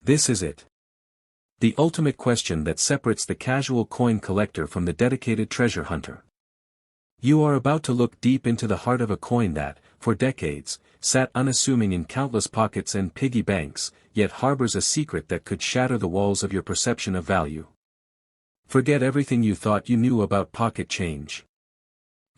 This is it. The ultimate question that separates the casual coin collector from the dedicated treasure hunter. You are about to look deep into the heart of a coin that, for decades, sat unassuming in countless pockets and piggy banks, yet harbors a secret that could shatter the walls of your perception of value. Forget everything you thought you knew about pocket change.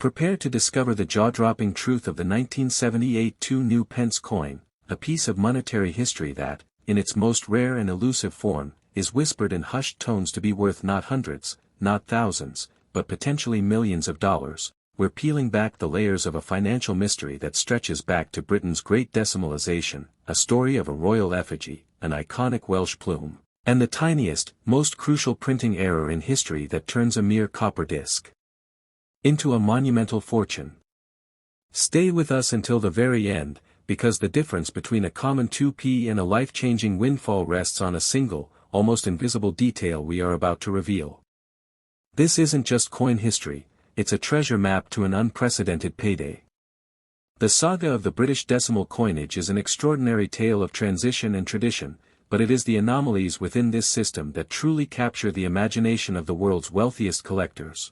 Prepare to discover the jaw-dropping truth of the 1978 2 pence coin, a piece of monetary history that, in its most rare and elusive form, is whispered in hushed tones to be worth not hundreds, not thousands, but potentially millions of dollars. We're peeling back the layers of a financial mystery that stretches back to Britain's great decimalization, a story of a royal effigy, an iconic Welsh plume, and the tiniest, most crucial printing error in history that turns a mere copper disc into a monumental fortune. Stay with us until the very end, because the difference between a common 2p and a life-changing windfall rests on a single, almost invisible detail we are about to reveal. This isn't just coin history, it's a treasure map to an unprecedented payday. The saga of the British decimal coinage is an extraordinary tale of transition and tradition, but it is the anomalies within this system that truly capture the imagination of the world's wealthiest collectors.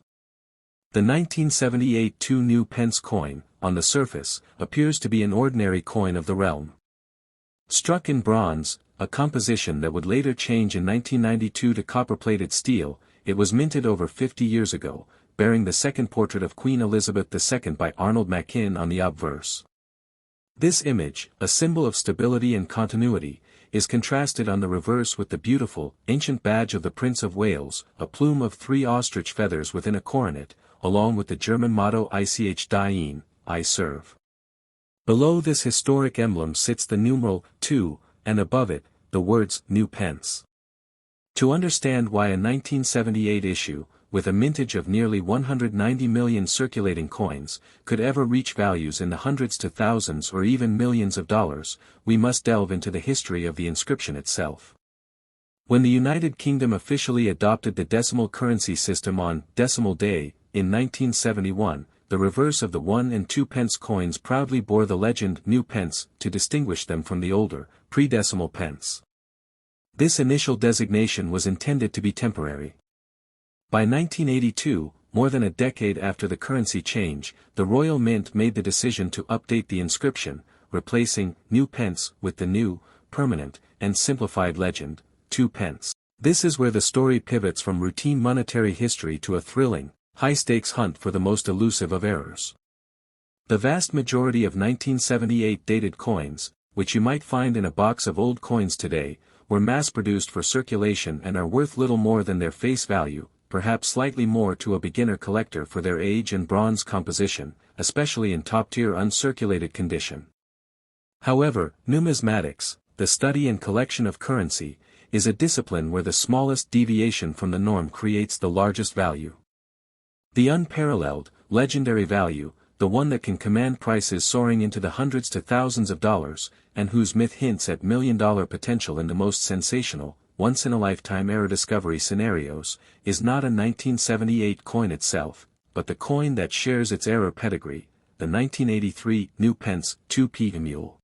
The 1978 2 pence coin, on the surface, appears to be an ordinary coin of the realm. Struck in bronze, a composition that would later change in 1992 to copper-plated steel, it was minted over 50 years ago, bearing the second portrait of Queen Elizabeth II by Arnold Machin on the obverse. This image, a symbol of stability and continuity, is contrasted on the reverse with the beautiful, ancient badge of the Prince of Wales, a plume of 3 ostrich feathers within a coronet, along with the German motto Ich diene, I serve. Below this historic emblem sits the numeral 2, and above it, the words new pence. To understand why a 1978 issue, with a mintage of nearly 190 million circulating coins, could ever reach values in the hundreds to thousands or even millions of dollars, we must delve into the history of the inscription itself. When the United Kingdom officially adopted the decimal currency system on Decimal Day, in 1971, the reverse of the 1 and 2 pence coins proudly bore the legend new pence to distinguish them from the older, pre-decimal pence. This initial designation was intended to be temporary. By 1982, more than a decade after the currency change, the Royal Mint made the decision to update the inscription, replacing new pence with the new, permanent, and simplified legend, 2 pence. This is where the story pivots from routine monetary history to a thrilling, high-stakes hunt for the most elusive of errors. The vast majority of 1978 dated coins, which you might find in a box of old coins today, were mass-produced for circulation and are worth little more than their face value, perhaps slightly more to a beginner collector for their age and bronze composition, especially in top-tier uncirculated condition. However, numismatics, the study and collection of currency, is a discipline where the smallest deviation from the norm creates the largest value. The unparalleled, legendary value, the one that can command prices soaring into the hundreds to thousands of dollars, and whose myth hints at million-dollar potential in the most sensational, once-in-a-lifetime error discovery scenarios, is not a 1978 coin itself, but the coin that shares its error pedigree, the 1983 new pence 2p Mule.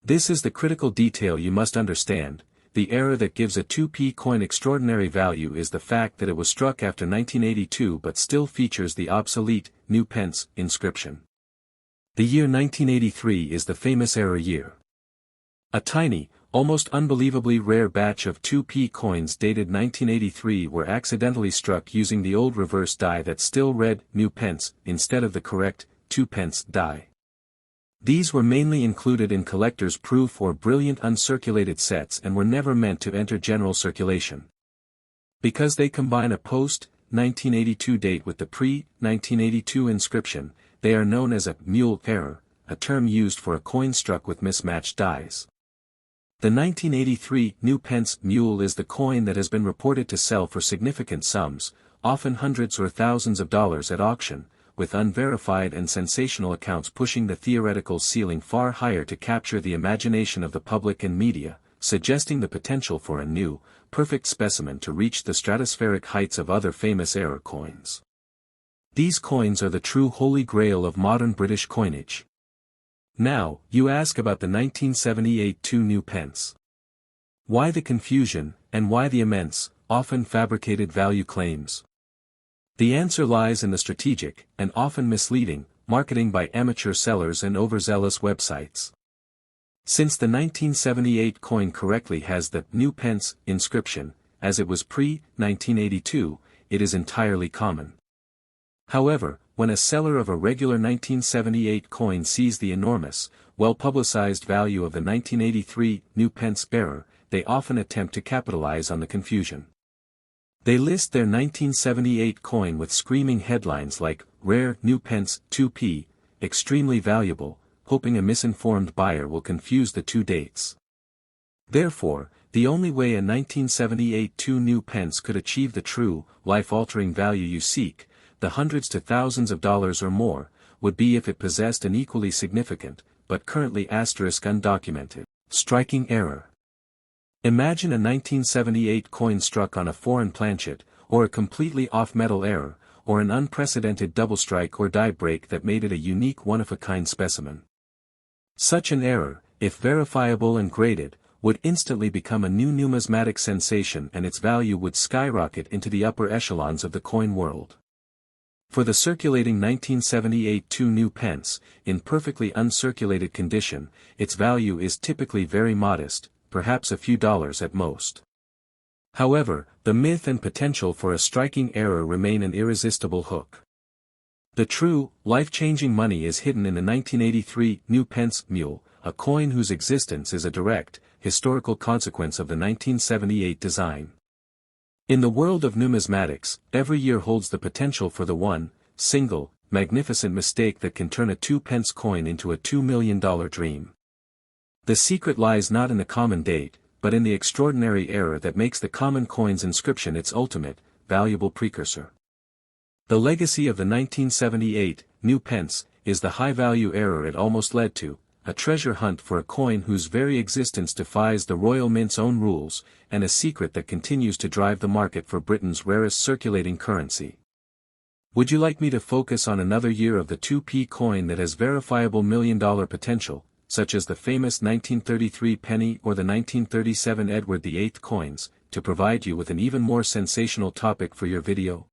This is the critical detail you must understand. The error that gives a 2p coin extraordinary value is the fact that it was struck after 1982 but still features the obsolete, new pence, inscription. The year 1983 is the famous error year. A tiny, almost unbelievably rare batch of 2p coins dated 1983 were accidentally struck using the old reverse die that still read, new pence, instead of the correct, 2 pence die. These were mainly included in collector's proof or brilliant uncirculated sets and were never meant to enter general circulation. Because they combine a post-1982 date with the pre-1982 inscription, they are known as a mule error, a term used for a coin struck with mismatched dies. The 1983 new pence mule is the coin that has been reported to sell for significant sums, often hundreds or thousands of dollars at auction, with unverified and sensational accounts pushing the theoretical ceiling far higher to capture the imagination of the public and media, suggesting the potential for a new, perfect specimen to reach the stratospheric heights of other famous error coins. These coins are the true Holy Grail of modern British coinage. Now, you ask about the 1978 2 pence. Why the confusion, and why the immense, often fabricated value claims? The answer lies in the strategic, and often misleading, marketing by amateur sellers and overzealous websites. Since the 1978 coin correctly has the new pence inscription, as it was pre-1982, it is entirely common. However, when a seller of a regular 1978 coin sees the enormous, well-publicized value of the 1983 new pence bearer, they often attempt to capitalize on the confusion. They list their 1978 coin with screaming headlines like, "Rare New Pence 2p, extremely valuable," hoping a misinformed buyer will confuse the two dates. Therefore, the only way a 1978 2 new pence could achieve the true, life-altering value you seek, the hundreds to thousands of dollars or more, would be if it possessed an equally significant, but currently undocumented, striking error. Imagine a 1978 coin struck on a foreign planchet, or a completely off-metal error, or an unprecedented double strike or die break that made it a unique one-of-a-kind specimen. Such an error, if verifiable and graded, would instantly become a new numismatic sensation and its value would skyrocket into the upper echelons of the coin world. For the circulating 1978 2 new pence, in perfectly uncirculated condition, its value is typically very modest, perhaps a few dollars at most. However, the myth and potential for a striking error remain an irresistible hook. The true, life-changing money is hidden in the 1983 new Pence Mule, a coin whose existence is a direct, historical consequence of the 1978 design. In the world of numismatics, every year holds the potential for the one, single, magnificent mistake that can turn a 2-pence coin into a $2 million dream. The secret lies not in the common date, but in the extraordinary error that makes the common coin's inscription its ultimate, valuable precursor. The legacy of the 1978 new pence is the high-value error it almost led to, a treasure hunt for a coin whose very existence defies the Royal Mint's own rules, and a secret that continues to drive the market for Britain's rarest circulating currency. Would you like me to focus on another year of the 2p coin that has verifiable million-dollar potential, such as the famous 1933 penny or the 1937 Edward VIII coins, to provide you with an even more sensational topic for your video?